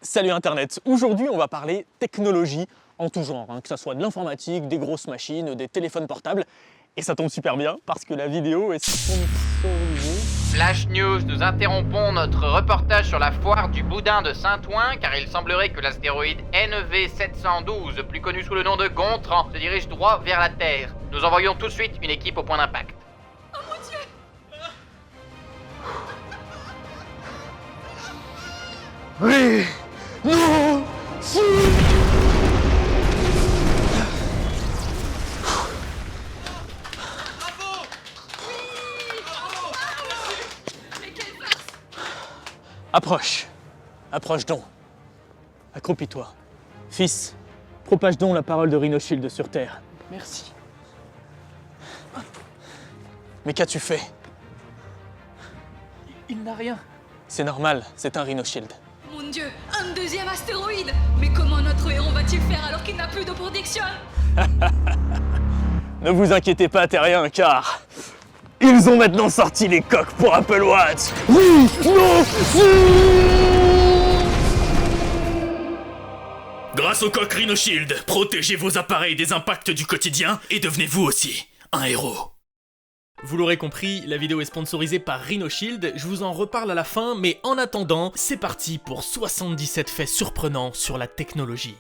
Salut Internet, aujourd'hui on va parler technologie en tout genre, que ce soit de l'informatique, des grosses machines, des téléphones portables. Et ça tombe super bien parce que la vidéo est sponsorisée. Flash News, nous interrompons notre reportage sur la foire du boudin de Saint-Ouen car il semblerait que l'astéroïde NV712, plus connu sous le nom de Gontran, se dirige droit vers la Terre. Nous envoyons tout de suite une équipe au point d'impact. Oh mon Dieu! Oui, non, si. Approche donc. Accroupis-toi. Fils, propage donc la parole de Rhinoshield sur Terre. Merci. Mais qu'as-tu fait? Il n'a rien. C'est normal, c'est un Rhinoshield. Mon Dieu, un deuxième astéroïde! Mais comment notre héros va-t-il faire alors qu'il n'a plus de protection? Ne vous inquiétez pas, terriens, car ils ont maintenant sorti les coques pour Apple Watch. Oui, non, si. Grâce au coq Rhinoshield, protégez vos appareils des impacts du quotidien et devenez vous aussi un héros. Vous l'aurez compris, la vidéo est sponsorisée par Rhinoshield, je vous en reparle à la fin, mais en attendant, c'est parti pour 77 faits surprenants sur la technologie.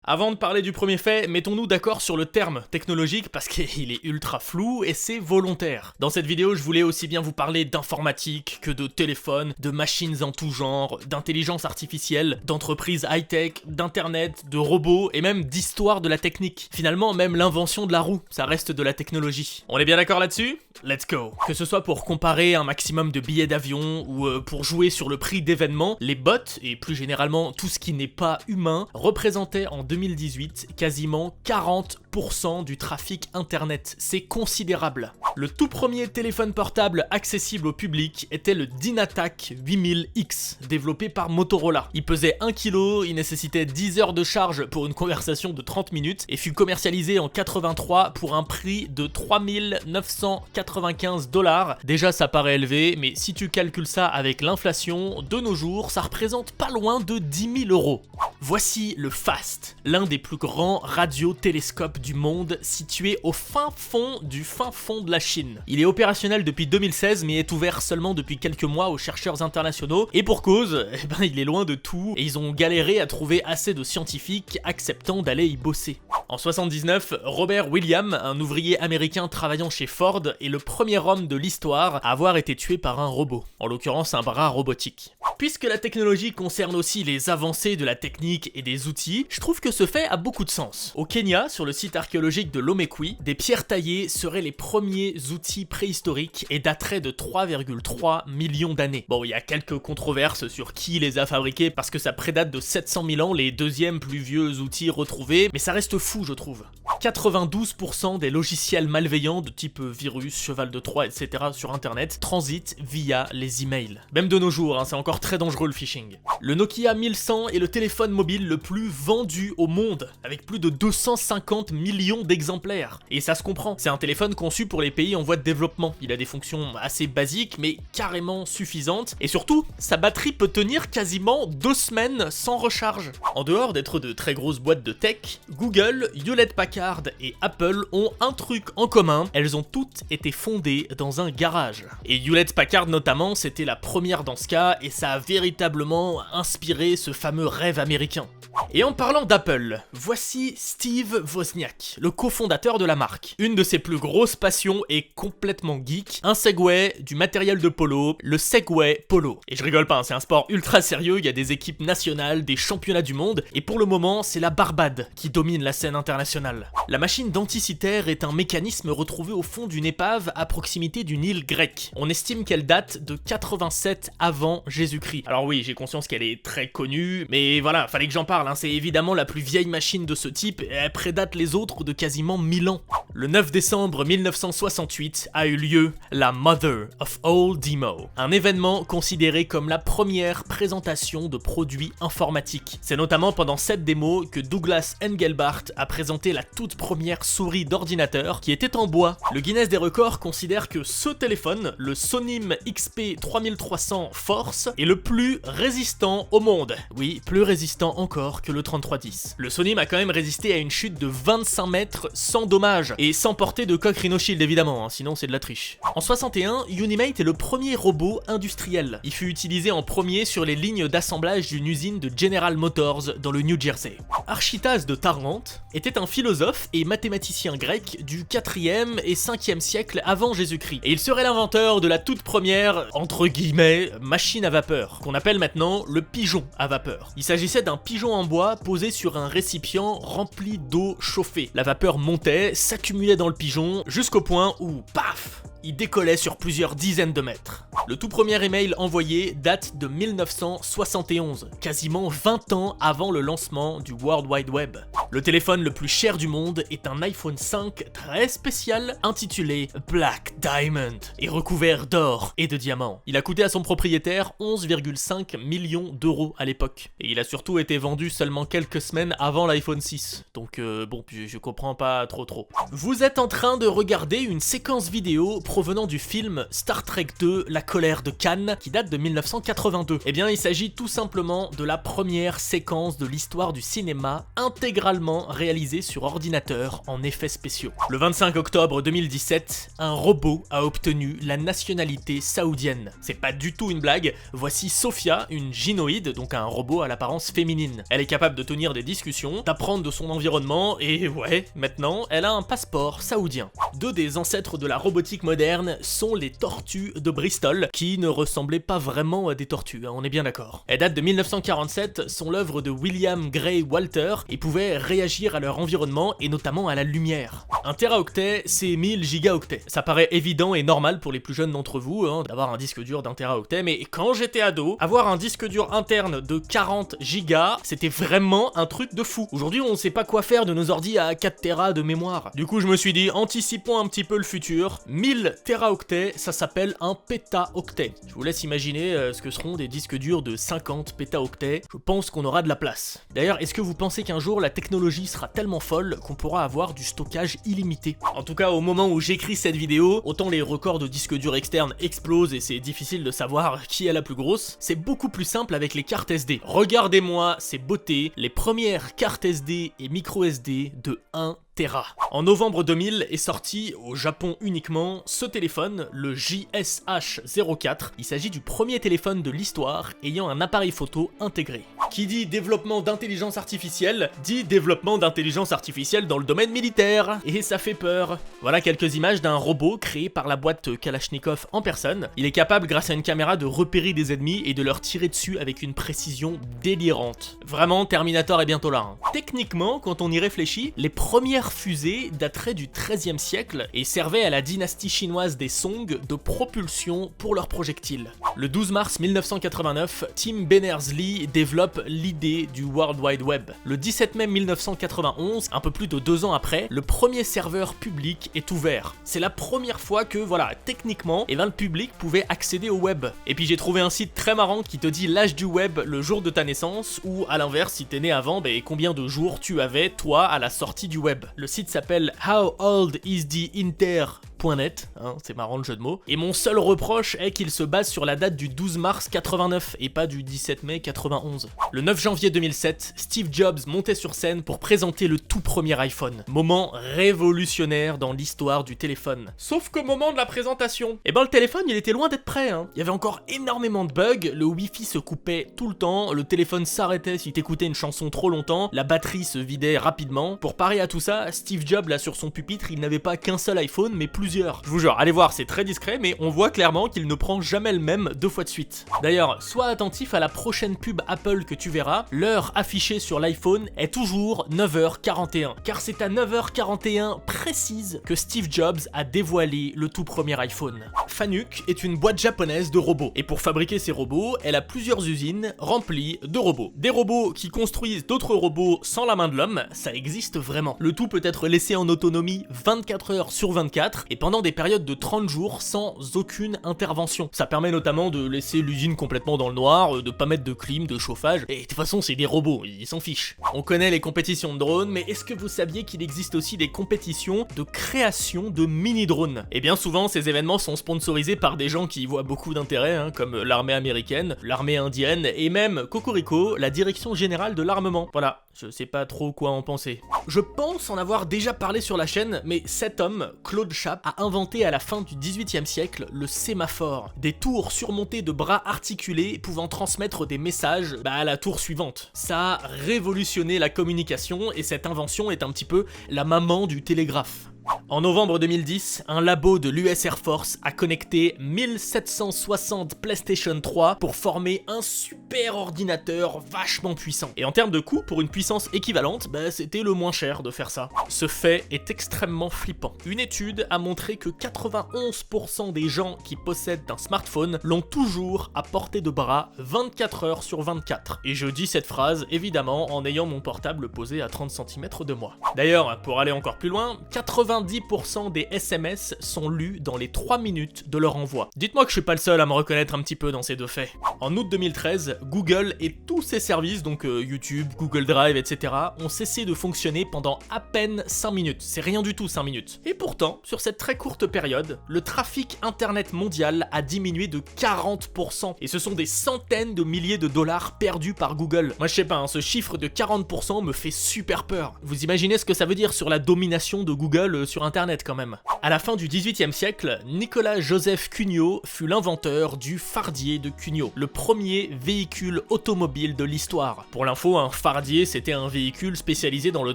Avant de parler du premier fait, mettons-nous d'accord sur le terme technologique parce qu'il est ultra flou et c'est volontaire. Dans cette vidéo, je voulais aussi bien vous parler d'informatique que de téléphone, de machines en tout genre, d'intelligence artificielle, d'entreprises high-tech, d'internet, de robots et même d'histoire de la technique. Finalement, même l'invention de la roue, ça reste de la technologie. On est bien d'accord là-dessus? Let's go! Que ce soit pour comparer un maximum de billets d'avion ou pour jouer sur le prix d'événements, les bots, et plus généralement tout ce qui n'est pas humain, représentaient en 2018 quasiment 40% du trafic internet. C'est considérable. Le tout premier téléphone portable accessible au public était le Dynatac 8000X, développé par Motorola. Il pesait 1 kg, il nécessitait 10 heures de charge pour une conversation de 30 minutes et fut commercialisé en 83 pour un prix de 3995 $. Déjà ça paraît élevé, mais si tu calcules ça avec l'inflation, de nos jours, ça représente pas loin de 10 000 €. Voici le FAST, l'un des plus grands radiotélescopes du monde, situé au fin fond de la Chine. Il est opérationnel depuis 2016, mais est ouvert seulement depuis quelques mois aux chercheurs internationaux, et pour cause, il est loin de tout, et ils ont galéré à trouver assez de scientifiques acceptant d'aller y bosser. En 79, Robert Williams, un ouvrier américain travaillant chez Ford, est le premier homme de l'histoire à avoir été tué par un robot, en l'occurrence un bras robotique. Puisque la technologie concerne aussi les avancées de la technique et des outils, je trouve que ce fait a beaucoup de sens. Au Kenya, sur le site archéologique de Lomekwi, des pierres taillées seraient les premiers outils préhistoriques et dateraient de 3,3 millions d'années. Bon, il y a quelques controverses sur qui les a fabriqués parce que ça prédate de 700 000 ans, les deuxièmes plus vieux outils retrouvés, mais ça reste fou je trouve. 92% des logiciels malveillants de type virus, cheval de Troie, etc. sur internet transitent via les emails. Même de nos jours, c'est encore très dangereux le phishing. Le Nokia 1100 est le téléphone mobile le plus vendu au monde, avec plus de 250 millions d'exemplaires. Et ça se comprend, c'est un téléphone conçu pour les pays en voie de développement. Il a des fonctions assez basiques, mais carrément suffisantes. Et surtout, sa batterie peut tenir quasiment 2 semaines sans recharge. En dehors d'être de très grosses boîtes de tech, Google, Hewlett-Packard et Apple ont un truc en commun, elles ont toutes été fondées dans un garage. Et Hewlett-Packard notamment, c'était la première dans ce cas, et ça a véritablement inspiré ce fameux rêve américain. Et en parlant d'Apple, voici Steve Wozniak, le cofondateur de la marque. Une de ses plus grosses passions est complètement geek, un Segway, du matériel de polo, le Segway Polo. Et je rigole pas, c'est un sport ultra sérieux, il y a des équipes nationales, des championnats du monde, et pour le moment, c'est la Barbade qui domine la scène internationale. La machine denticitaire est un mécanisme retrouvé au fond d'une épave à proximité d'une île grecque. On estime qu'elle date de 87 avant Jésus-Christ. Alors oui, j'ai conscience qu'elle est très connue, mais voilà, fallait que j'en parle, c'est évidemment la plus vieille machine de ce type, et elle prédate les autres de quasiment 1000 ans. Le 9 décembre 1968 a eu lieu la Mother of All Demo, un événement considéré comme la première présentation de produits informatiques. C'est notamment pendant cette démo que Douglas Engelbart a présenté la toute première souris d'ordinateur qui était en bois. Le Guinness des records considère que ce téléphone, le Sonim XP 3300 Force, est le plus résistant au monde. Oui, plus résistant encore que le 3310. Le Sonim a quand même résisté à une chute de 25 mètres sans dommage, et sans porter de coque Rhino Shield évidemment, sinon c'est de la triche. En 61, Unimate est le premier robot industriel. Il fut utilisé en premier sur les lignes d'assemblage d'une usine de General Motors dans le New Jersey. Archytas de Tarente était un philosophe et mathématicien grec du 4e et 5e siècle avant Jésus-Christ. Et il serait l'inventeur de la toute première, entre guillemets, machine à vapeur, qu'on appelle maintenant le pigeon à vapeur. Il s'agissait d'un pigeon en bois posé sur un récipient rempli d'eau chauffée. La vapeur montait, s'accumulait dans le pigeon, jusqu'au point où, paf, il décollait sur plusieurs dizaines de mètres. Le tout premier email envoyé date de 1971, quasiment 20 ans avant le lancement du World Wide Web. Le téléphone le plus cher du monde est un iPhone 5 très spécial intitulé Black Diamond et recouvert d'or et de diamants. Il a coûté à son propriétaire 11,5 millions d'euros à l'époque. Et il a surtout été vendu seulement quelques semaines avant l'iPhone 6. Donc bon, je comprends pas trop. Vous êtes en train de regarder une séquence vidéo provenant du film Star Trek 2, La colère de Khan, qui date de 1982. Eh bien, il s'agit tout simplement de la première séquence de l'histoire du cinéma intégralement réalisée sur ordinateur en effets spéciaux. Le 25 octobre 2017, un robot a obtenu la nationalité saoudienne. C'est pas du tout une blague, voici Sophia, une gynoïde, donc un robot à l'apparence féminine. Elle est capable de tenir des discussions, d'apprendre de son environnement, et ouais, maintenant, elle a un passeport saoudien. Deux des ancêtres de la robotique moderne sont les tortues de Bristol, qui ne ressemblaient pas vraiment à des tortues, on est bien d'accord. Elles datent de 1947, sont l'œuvre de William Gray Walter et pouvaient réagir à leur environnement et notamment à la lumière. Un téraoctet, c'est 1000 gigaoctets. Ça paraît évident et normal pour les plus jeunes d'entre vous d'avoir un disque dur d'1 téraoctet, mais quand j'étais ado, avoir un disque dur interne de 40 gigas, c'était vraiment un truc de fou. Aujourd'hui, on sait pas quoi faire de nos ordi à 4 téra de mémoire. Du coup, je me suis dit, anticipons un petit peu le futur. 1000 téraoctets, ça s'appelle un pétaoctet. Je vous laisse imaginer ce que seront des disques durs de 50 pétaoctets. Je pense qu'on aura de la place. D'ailleurs, est-ce que vous pensez qu'un jour la technologie sera tellement folle qu'on pourra avoir du stockage illimité? En tout cas, au moment où j'écris cette vidéo, autant les records de disques durs externes explosent et c'est difficile de savoir qui est la plus grosse, c'est beaucoup plus simple avec les cartes SD. Regardez-moi ces beautés, les premières cartes SD et micro SD de 1 Tera. En novembre 2000 est sorti, au Japon uniquement, ce téléphone, le JSH04. Il s'agit du premier téléphone de l'histoire ayant un appareil photo intégré. Qui dit développement d'intelligence artificielle, dit développement d'intelligence artificielle dans le domaine militaire. Et ça fait peur. Voilà quelques images d'un robot créé par la boîte Kalachnikov en personne. Il est capable, grâce à une caméra, de repérer des ennemis et de leur tirer dessus avec une précision délirante. Vraiment, Terminator est bientôt là. Techniquement, quand on y réfléchit, les premières fusées dateraient du XIIIe siècle et servaient à la dynastie chinoise des Song de propulsion pour leurs projectiles. Le 12 mars 1989, Tim Berners-Lee développe l'idée du World Wide Web. Le 17 mai 1991, un peu plus de 2 ans après, le premier serveur public est ouvert. C'est la première fois que, voilà, techniquement, le public pouvait accéder au web. Et puis j'ai trouvé un site très marrant qui te dit l'âge du web le jour de ta naissance, ou à l'inverse, si t'es né avant, combien de jours tu avais, toi, à la sortie du web. Le site s'appelle How Old Is the Inter.net, c'est marrant le jeu de mots, et mon seul reproche est qu'il se base sur la date du 12 mars 89 et pas du 17 mai 91. Le 9 janvier 2007, Steve Jobs montait sur scène pour présenter le tout premier iPhone. Moment révolutionnaire dans l'histoire du téléphone. Sauf qu'au moment de la présentation, le téléphone il était loin d'être prêt. Il y avait encore énormément de bugs, le Wi-Fi se coupait tout le temps, le téléphone s'arrêtait si t'écoutais une chanson trop longtemps, la batterie se vidait rapidement. Pour parer à tout ça, Steve Jobs là sur son pupitre, il n'avait pas qu'un seul iPhone mais plusieurs. Je vous jure, allez voir, c'est très discret mais on voit clairement qu'il ne prend jamais le même 2 fois de suite. D'ailleurs, sois attentif à la prochaine pub Apple que tu verras, l'heure affichée sur l'iPhone est toujours 9h41, car c'est à 9h41 précise que Steve Jobs a dévoilé le tout premier iPhone. Fanuc est une boîte japonaise de robots. Et pour fabriquer ces robots, elle a plusieurs usines remplies de robots. Des robots qui construisent d'autres robots sans la main de l'homme, ça existe vraiment. Le tout peut être laissé en autonomie 24 heures sur 24 et pendant des périodes de 30 jours sans aucune intervention. Ça permet notamment de laisser l'usine complètement dans le noir, de pas mettre de clim, de chauffage, et de toute façon c'est des robots, ils s'en fichent. On connaît les compétitions de drones, mais est-ce que vous saviez qu'il existe aussi des compétitions de création de mini-drones? Et bien souvent ces événements sont sponsorisés par des gens qui y voient beaucoup d'intérêt, comme l'armée américaine, l'armée indienne, et même, cocorico, la direction générale de l'armement. Voilà, je sais pas trop quoi en penser. Je pense en avoir déjà parlé sur la chaîne, mais cet homme, Claude Chappe, a inventé à la fin du XVIIIe siècle le sémaphore. Des tours surmontées de bras articulés pouvant transmettre des messages à la tour suivante. Ça a révolutionné la communication et cette invention est un petit peu la maman du télégraphe. En novembre 2010, un labo de l'US Air Force a connecté 1760 PlayStation 3 pour former un super ordinateur vachement puissant. Et en termes de coût, pour une puissance équivalente, c'était le moins cher de faire ça. Ce fait est extrêmement flippant. Une étude a montré que 91% des gens qui possèdent un smartphone l'ont toujours à portée de bras 24 heures sur 24. Et je dis cette phrase évidemment en ayant mon portable posé à 30 cm de moi. D'ailleurs, pour aller encore plus loin, 90% des SMS sont lus dans les 3 minutes de leur envoi. Dites-moi que je suis pas le seul à me reconnaître un petit peu dans ces deux faits. En août 2013, Google et tous ses services, donc YouTube, Google Drive, etc., ont cessé de fonctionner pendant à peine 5 minutes. C'est rien du tout 5 minutes. Et pourtant, sur cette très courte période, le trafic internet mondial a diminué de 40%. Et ce sont des centaines de milliers de dollars perdus par Google. Moi je sais pas, ce chiffre de 40% me fait super peur. Vous imaginez ce que ça veut dire sur la domination de Google sur internet quand même. À la fin du XVIIIe siècle, Nicolas Joseph Cugnot fut l'inventeur du fardier de Cugnot, le premier véhicule automobile de l'histoire. Pour l'info, un fardier c'était un véhicule spécialisé dans le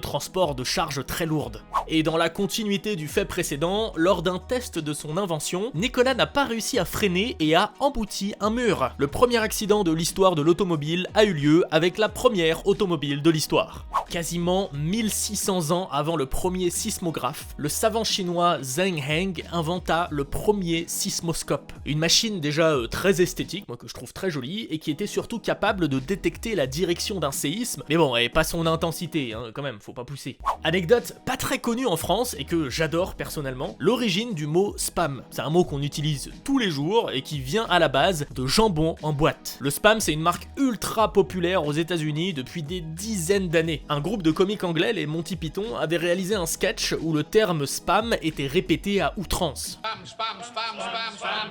transport de charges très lourdes. Et dans la continuité du fait précédent, lors d'un test de son invention, Nicolas n'a pas réussi à freiner et a embouti un mur. Le premier accident de l'histoire de l'automobile a eu lieu avec la première automobile de l'histoire. Quasiment 1600 ans avant le premier sismographe, le savant chinois Zheng Heng inventa le premier sismoscope. Une machine déjà très esthétique, moi que je trouve très jolie, et qui était surtout capable de détecter la direction d'un séisme, mais bon, et pas son intensité, quand même, faut pas pousser. Anecdote pas très connue en France, et que j'adore personnellement, l'origine du mot spam. C'est un mot qu'on utilise tous les jours, et qui vient à la base de jambon en boîte. Le spam, c'est une marque ultra populaire aux États-Unis depuis des dizaines d'années. Un groupe de comiques anglais, les Monty Python, avait réalisé un sketch où le terme spam était répété à outrance.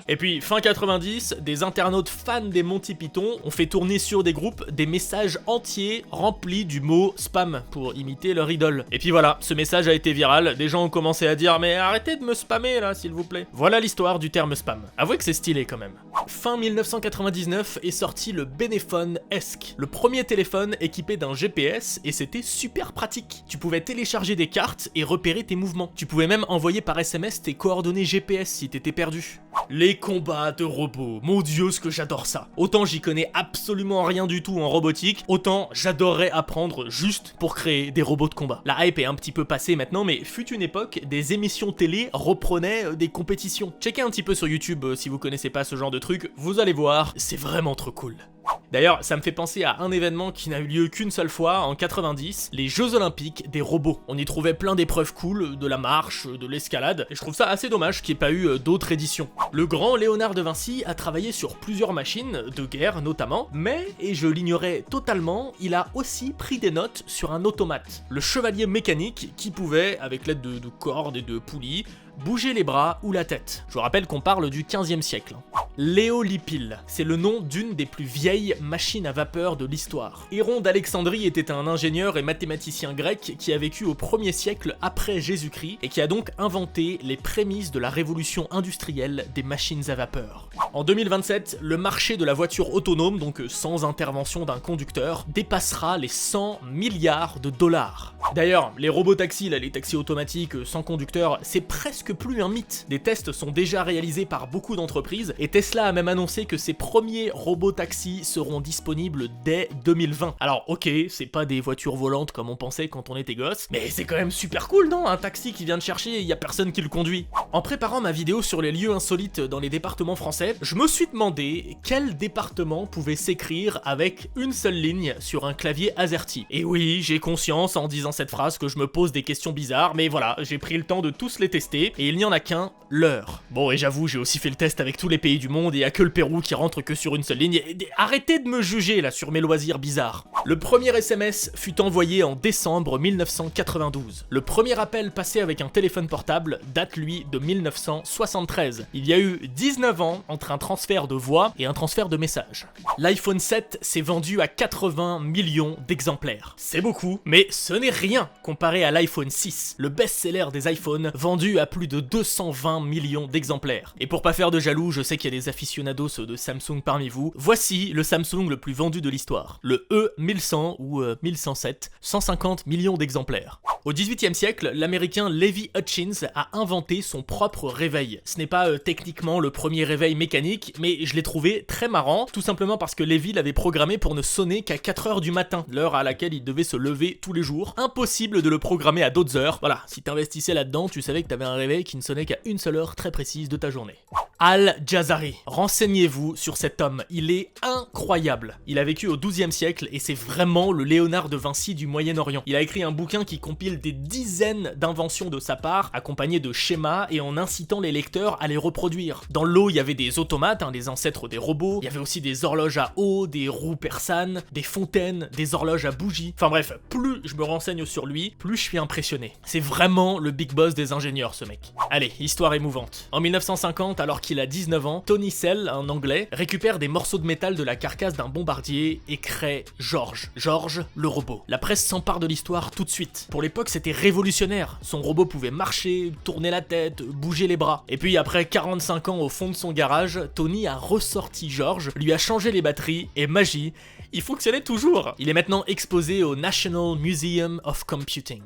Et puis, fin 90, des internautes fans des Monty Python ont fait tourner sur des groupes des messages entiers remplis du mot spam pour imiter leur idole. Et puis voilà, ce message a été viral, des gens ont commencé à dire « Mais arrêtez de me spammer là, s'il vous plaît ». Voilà l'histoire du terme spam. Avouez que c'est stylé quand même. Fin 1999 est sorti le Benephone ESC, le premier téléphone équipé d'un GPS et c'était super pratique. Tu pouvais télécharger des cartes et repérer tes mouvements. Tu pouvais même envoyer par SMS tes coordonnées GPS si t'étais perdu. Les combats de robots, mon dieu ce que j'adore ça. Autant j'y connais absolument rien du tout en robotique, autant j'adorerais apprendre juste pour créer des robots de combat. La hype est un petit peu passée maintenant, mais fut une époque, des émissions télé reprenaient des compétitions. Checkez un petit peu sur YouTube si vous connaissez pas ce genre de truc, vous allez voir, c'est vraiment trop cool. D'ailleurs, ça me fait penser à un événement qui n'a eu lieu qu'une seule fois, en 90, les Jeux Olympiques des robots. On y trouvait plein d'épreuves cool, de la marche, de l'escalade, et je trouve ça assez dommage qu'il n'y ait pas eu d'autres éditions. Le grand Léonard de Vinci a travaillé sur plusieurs machines, de guerre notamment, mais, et je l'ignorais totalement, il a aussi pris des notes sur un automate, le chevalier mécanique qui pouvait, avec l'aide de cordes et de poulies, bouger les bras ou la tête. Je vous rappelle qu'on parle du 15e siècle. L'éolipile, c'est le nom d'une des plus vieilles machines à vapeur de l'histoire. Héron d'Alexandrie était un ingénieur et mathématicien grec qui a vécu au 1er siècle après Jésus-Christ et qui a donc inventé les prémices de la révolution industrielle des machines à vapeur. En 2027, le marché de la voiture autonome, donc sans intervention d'un conducteur, dépassera les 100 milliards de dollars. D'ailleurs, les robotaxis, là, les taxis automatiques sans conducteur, c'est presque presque plus un mythe. Des tests sont déjà réalisés par beaucoup d'entreprises et Tesla a même annoncé que ses premiers robots taxis seront disponibles dès 2020. Alors ok, c'est pas des voitures volantes comme on pensait quand on était gosse, mais c'est quand même super cool, non? Un taxi qui vient te chercher et y a personne qui le conduit. En préparant ma vidéo sur les lieux insolites dans les départements français, je me suis demandé quel département pouvait s'écrire avec une seule ligne sur un clavier AZERTY. Et oui, j'ai conscience en disant cette phrase que je me pose des questions bizarres, mais voilà, j'ai pris le temps de tous les tester, et il n'y en a qu'un, l'heure. Bon, et j'avoue, j'ai aussi fait le test avec tous les pays du monde, et y a que le Pérou qui rentre que sur une seule ligne. Arrêtez de me juger là sur mes loisirs bizarres. Le premier SMS fut envoyé en décembre 1992. Le premier appel passé avec un téléphone portable date lui de 1973. Il y a eu 19 ans entre un transfert de voix et un transfert de message. L'iPhone 7 s'est vendu à 80 millions d'exemplaires. C'est beaucoup, mais ce n'est rien comparé à l'iPhone 6, le best-seller des iPhones, vendu à plus de 220 millions d'exemplaires. Et pour pas faire de jaloux, je sais qu'il y a des aficionados de Samsung parmi vous, voici le Samsung le plus vendu de l'histoire, le E1100 ou 1107, 150 millions d'exemplaires. Au XVIIIe siècle, l'américain Levi Hutchins a inventé son propre réveil. Ce n'est pas techniquement le premier réveil mécanique, mais je l'ai trouvé très marrant, tout simplement parce que Levi l'avait programmé pour ne sonner qu'à 4h du matin, l'heure à laquelle il devait se lever tous les jours. Impossible de le programmer à d'autres heures. Voilà, si t'investissais là-dedans, tu savais que t'avais un réveil qui ne sonnait qu'à une seule heure très précise de ta journée. Al-Jazari. Renseignez-vous sur cet homme, il est incroyable. Il a vécu au XIIe siècle et c'est vraiment le Léonard de Vinci du Moyen-Orient. Il a écrit un bouquin qui compile des dizaines d'inventions de sa part, accompagnées de schémas et en incitant les lecteurs à les reproduire. Dans l'eau, il y avait des automates, les ancêtres des robots, il y avait aussi des horloges à eau, des roues persanes, des fontaines, des horloges à bougies. Enfin bref, plus je me renseigne sur lui, plus je suis impressionné. C'est vraiment le big boss des ingénieurs, ce mec. Allez, histoire émouvante. En 1950, alors qu'il a 19 ans, Tony Sell, un anglais, récupère des morceaux de métal de la carcasse d'un bombardier et crée George, le robot. La presse s'empare de l'histoire tout de suite. Pour l'époque, c'était révolutionnaire. Son robot pouvait marcher, tourner la tête, bouger les bras. Et puis après 45 ans au fond de son garage, Tony a ressorti George, lui a changé les batteries et magie, il fonctionnait toujours. Il est maintenant exposé au National Museum of Computing.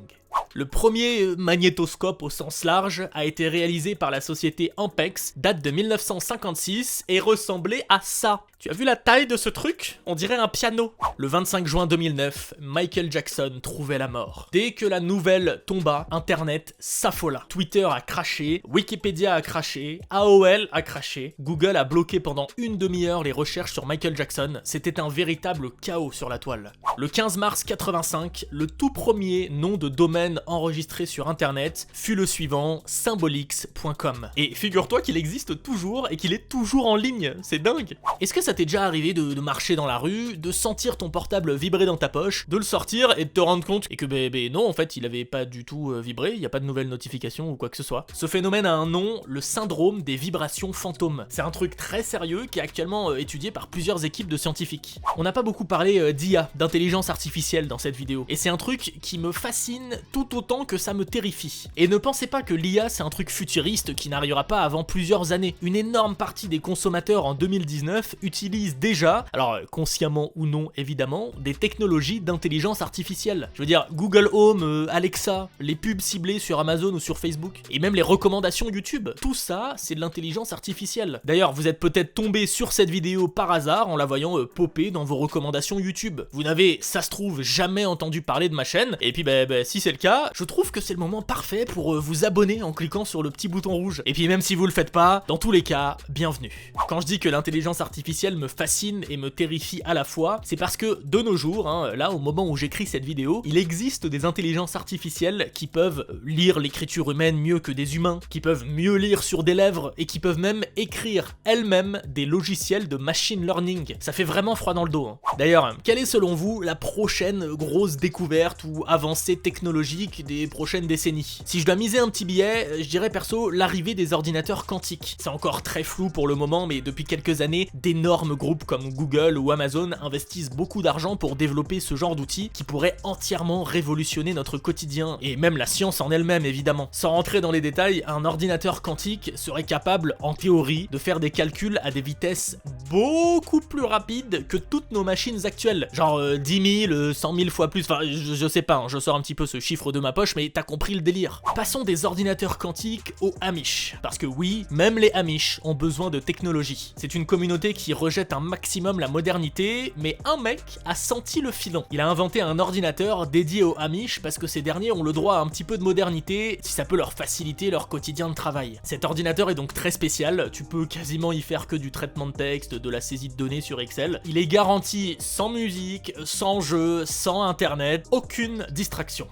Le premier magnétoscope au sens large a été réalisé par la société Ampex, date de 1956 et ressemblait à ça. Tu as vu la taille de ce truc? On dirait un piano. Le 25 juin 2009, Michael Jackson trouvait la mort. Dès que la nouvelle tomba, Internet s'affola. Twitter a craché, Wikipédia a craché, AOL a craché, Google a bloqué pendant une demi-heure les recherches sur Michael Jackson. C'était un véritable chaos sur la toile. Le 15 mars 85, le tout premier nom de domaine enregistré sur Internet fut le suivant, symbolix.com. Et figure-toi qu'il existe toujours et qu'il est toujours en ligne. C'est dingue. Est-ce que ça t'est déjà arrivé de marcher dans la rue, de sentir ton portable vibrer dans ta poche, de le sortir et de te rendre compte et que non, en fait il avait pas du tout vibré, il n'y a pas de nouvelles notifications ou quoi que ce soit. Ce phénomène a un nom, le syndrome des vibrations fantômes. C'est un truc très sérieux qui est actuellement étudié par plusieurs équipes de scientifiques. On n'a pas beaucoup parlé d'IA, d'intelligence artificielle dans cette vidéo, et c'est un truc qui me fascine tout autant que ça me terrifie. Et ne pensez pas que l'IA c'est un truc futuriste qui n'arrivera pas avant plusieurs années. Une énorme partie des consommateurs en 2019 utilisent déjà, alors consciemment ou non évidemment, des technologies d'intelligence artificielle. Je veux dire, Google Home, Alexa, les pubs ciblées sur Amazon ou sur Facebook, et même les recommandations YouTube, tout ça c'est de l'intelligence artificielle. D'ailleurs, vous êtes peut-être tombé sur cette vidéo par hasard en la voyant popper dans vos recommandations YouTube. Vous n'avez, ça se trouve, jamais entendu parler de ma chaîne, et puis si c'est le cas, je trouve que c'est le moment parfait pour vous abonner en cliquant sur le petit bouton rouge. Et puis même si vous le faites pas, dans tous les cas, bienvenue. Quand je dis que l'intelligence artificielle me fascine et me terrifie à la fois, c'est parce que de nos jours, là au moment où j'écris cette vidéo, il existe des intelligences artificielles qui peuvent lire l'écriture humaine mieux que des humains, qui peuvent mieux lire sur des lèvres et qui peuvent même écrire elles-mêmes des logiciels de machine learning. Ça fait vraiment froid dans le dos. D'ailleurs, quelle est selon vous la prochaine grosse découverte ou avancée technologique des prochaines décennies? Si je dois miser un petit billet, je dirais perso l'arrivée des ordinateurs quantiques. C'est encore très flou pour le moment, mais depuis quelques années, d'énormes groupes comme Google ou Amazon investissent beaucoup d'argent pour développer ce genre d'outils qui pourraient entièrement révolutionner notre quotidien, et même la science en elle-même évidemment. Sans rentrer dans les détails, un ordinateur quantique serait capable, en théorie, de faire des calculs à des vitesses beaucoup plus rapides que toutes nos machines actuelles. Genre 10 000, 100 000 fois plus, enfin je sais pas, je sors un petit peu ce chiffre de ma poche, mais t'as compris le délire. Passons des ordinateurs quantiques aux Amish. Parce que oui, même les Amish ont besoin de technologie. C'est une communauté qui rejette un maximum la modernité, mais un mec a senti le filon. Il a inventé un ordinateur dédié aux Amish parce que ces derniers ont le droit à un petit peu de modernité si ça peut leur faciliter leur quotidien de travail. Cet ordinateur est donc très spécial, tu peux quasiment y faire que du traitement de texte, de la saisie de données sur Excel. Il est garanti sans musique, sans jeu, sans internet, aucune distraction.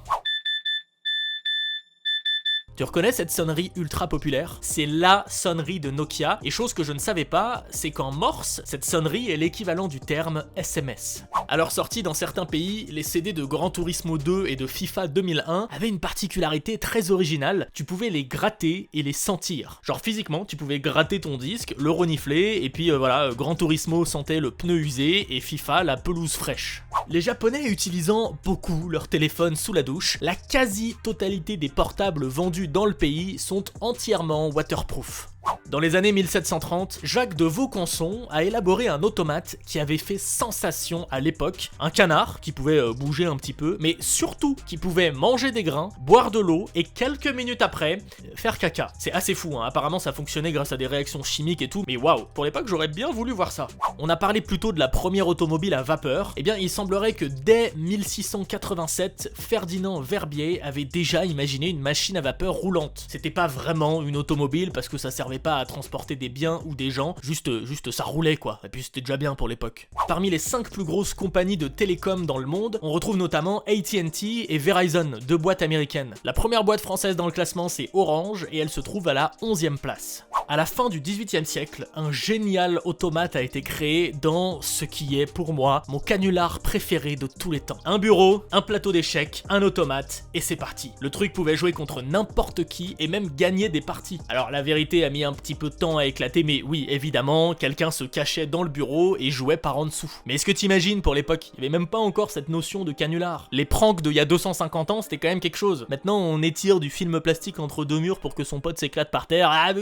Tu reconnais cette sonnerie ultra populaire? C'est la sonnerie de Nokia, et chose que je ne savais pas, c'est qu'en Morse, cette sonnerie est l'équivalent du terme SMS. Alors sortis dans certains pays, les CD de Gran Turismo 2 et de FIFA 2001 avaient une particularité très originale, tu pouvais les gratter et les sentir. Genre physiquement, tu pouvais gratter ton disque, le renifler, et puis voilà, Gran Turismo sentait le pneu usé, et FIFA la pelouse fraîche. Les Japonais utilisant beaucoup leur téléphone sous la douche, la quasi-totalité des portables vendus dans le pays sont entièrement waterproof. Dans les années 1730, Jacques de Vaucanson a élaboré un automate qui avait fait sensation à l'époque, un canard qui pouvait bouger un petit peu, mais surtout qui pouvait manger des grains, boire de l'eau et quelques minutes après, faire caca. C'est assez fou, hein. Apparemment ça fonctionnait grâce à des réactions chimiques et tout, mais waouh, pour l'époque j'aurais bien voulu voir ça. On a parlé plutôt de la première automobile à vapeur, et bien il semblerait que dès 1687, Ferdinand Verbier avait déjà imaginé une machine à vapeur roulante. C'était pas vraiment une automobile parce que ça servait pas à transporter des biens ou des gens, juste ça roulait quoi, et puis c'était déjà bien pour l'époque. Parmi les 5 plus grosses compagnies de télécom dans le monde, on retrouve notamment AT&T et Verizon, 2 boîtes américaines. La première boîte française dans le classement c'est Orange, et elle se trouve à la 11e place. À la fin du 18e siècle, un génial automate a été créé dans ce qui est pour moi mon canular préféré de tous les temps. Un bureau, un plateau d'échecs, un automate, et c'est parti. Le truc pouvait jouer contre n'importe qui et même gagner des parties. Alors la vérité a mis un petit peu de temps à éclater, mais oui, évidemment, quelqu'un se cachait dans le bureau et jouait par en dessous. Mais est-ce que t'imagines pour l'époque, il y avait même pas encore cette notion de canular. Les pranks d'il y a 250 ans, c'était quand même quelque chose. Maintenant, on étire du film plastique entre deux murs pour que son pote s'éclate par terre. Ah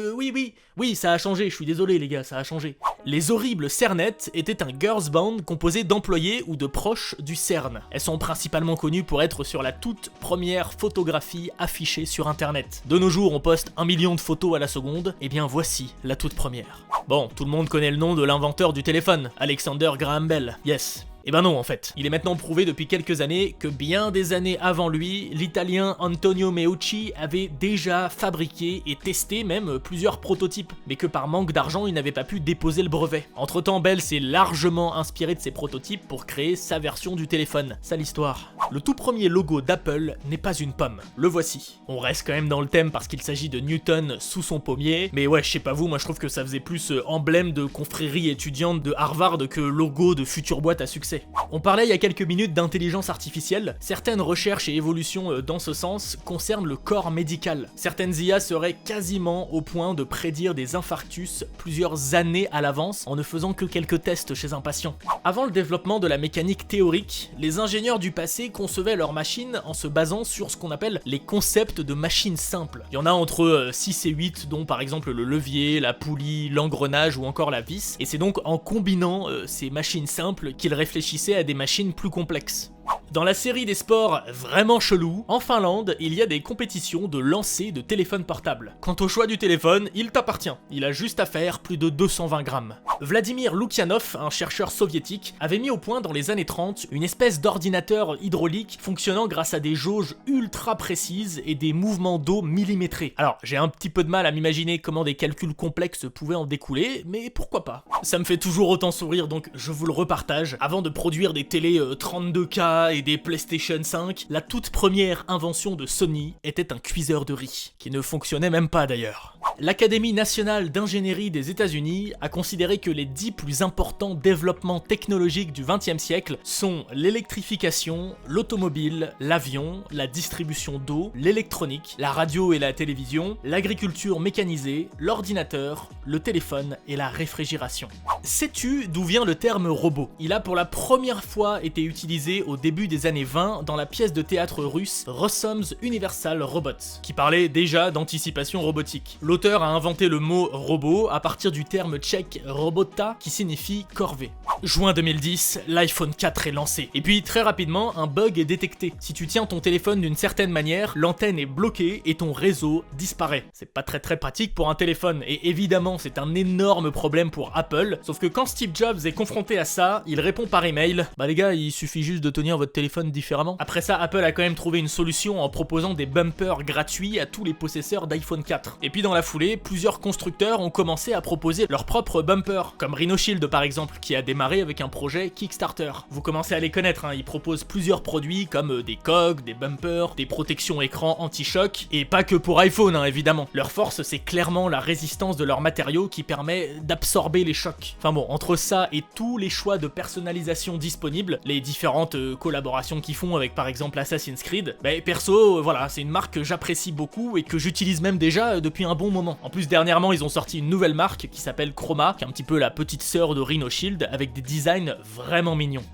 oui, ça a changé, je suis désolé les gars, ça a changé. Les horribles cernettes étaient un girls band composé d'employés ou de proches du CERN. Elles sont principalement connues pour être sur la toute première photographie affichée sur internet. De nos jours, on poste 1 million de photos à la seconde, et bien voici la toute première. Bon, tout le monde connaît le nom de l'inventeur du téléphone, Alexander Graham Bell, yes. Eh ben non en fait, il est maintenant prouvé depuis quelques années que bien des années avant lui, l'italien Antonio Meucci avait déjà fabriqué et testé même plusieurs prototypes, mais que par manque d'argent il n'avait pas pu déposer le brevet. Entre temps Bell s'est largement inspiré de ces prototypes pour créer sa version du téléphone. Ça l'histoire. Le tout premier logo d'Apple n'est pas une pomme, le voici. On reste quand même dans le thème parce qu'il s'agit de Newton sous son pommier, mais ouais je sais pas vous, moi je trouve que ça faisait plus emblème de confrérie étudiante de Harvard que logo de future boîte à succès. On parlait il y a quelques minutes d'intelligence artificielle, certaines recherches et évolutions dans ce sens concernent le corps médical. Certaines IA seraient quasiment au point de prédire des infarctus plusieurs années à l'avance en ne faisant que quelques tests chez un patient. Avant le développement de la mécanique théorique, les ingénieurs du passé concevaient leurs machines en se basant sur ce qu'on appelle les concepts de machines simples. Il y en a entre 6 et 8 dont par exemple le levier, la poulie, l'engrenage ou encore la vis, et c'est donc en combinant ces machines simples qu'ils réfléchissaient à des machines plus complexes. Dans la série des sports vraiment chelous, en Finlande, il y a des compétitions de lancer de téléphones portables. Quant au choix du téléphone, il t'appartient. Il a juste à faire plus de 220 grammes. Vladimir Loukyanov, un chercheur soviétique, avait mis au point dans les années 30 une espèce d'ordinateur hydraulique fonctionnant grâce à des jauges ultra précises et des mouvements d'eau millimétrés. Alors, j'ai un petit peu de mal à m'imaginer comment des calculs complexes pouvaient en découler, mais pourquoi pas. Ça me fait toujours autant sourire, donc je vous le repartage. Avant de produire des télés 32K et des PlayStation 5, la toute première invention de Sony était un cuiseur de riz, qui ne fonctionnait même pas d'ailleurs. L'Académie nationale d'ingénierie des États-Unis a considéré que les 10 plus importants développements technologiques du XXe siècle sont l'électrification, l'automobile, l'avion, la distribution d'eau, l'électronique, la radio et la télévision, l'agriculture mécanisée, l'ordinateur, le téléphone et la réfrigération. Sais-tu d'où vient le terme robot? Il a pour la première fois été utilisé au début début des années 20 dans la pièce de théâtre russe Rossom's Universal Robots, qui parlait déjà d'anticipation robotique. L'auteur a inventé le mot robot à partir du terme tchèque robota qui signifie corvée. Juin 2010, l'iPhone 4 est lancé. Et puis très rapidement, un bug est détecté. Si tu tiens ton téléphone d'une certaine manière, l'antenne est bloquée et ton réseau disparaît. C'est pas très pratique pour un téléphone, et évidemment c'est un énorme problème pour Apple, sauf que quand Steve Jobs est confronté à ça, il répond par email: bah les gars, il suffit juste de tenir votre téléphone différemment. Après ça, Apple a quand même trouvé une solution en proposant des bumpers gratuits à tous les possesseurs d'iPhone 4. Et puis dans la foulée, plusieurs constructeurs ont commencé à proposer leurs propres bumpers, comme Rhino Shield par exemple, qui a démarré avec un projet Kickstarter. Vous commencez à les connaître, hein, ils proposent plusieurs produits comme des coques, des bumpers, des protections écran anti-choc, et pas que pour iPhone hein, évidemment. Leur force c'est clairement la résistance de leur matériau qui permet d'absorber les chocs. Enfin bon, entre ça et tous les choix de personnalisation disponibles, les différentes collaborations qu'ils font avec par exemple Assassin's Creed, perso, voilà, c'est une marque que j'apprécie beaucoup et que j'utilise même déjà depuis un bon moment. En plus, dernièrement, ils ont sorti une nouvelle marque qui s'appelle Chroma, qui est un petit peu la petite sœur de Rhino Shield, avec des designs vraiment mignons.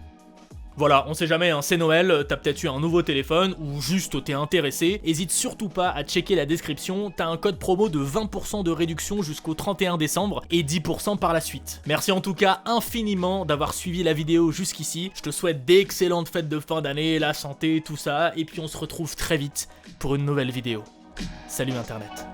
Voilà, on sait jamais, hein, c'est Noël, t'as peut-être eu un nouveau téléphone ou juste t'es intéressé, hésite surtout pas à checker la description, t'as un code promo de 20% de réduction jusqu'au 31 décembre et 10% par la suite. Merci en tout cas infiniment d'avoir suivi la vidéo jusqu'ici, je te souhaite d'excellentes fêtes de fin d'année, la santé, tout ça, et puis on se retrouve très vite pour une nouvelle vidéo. Salut Internet.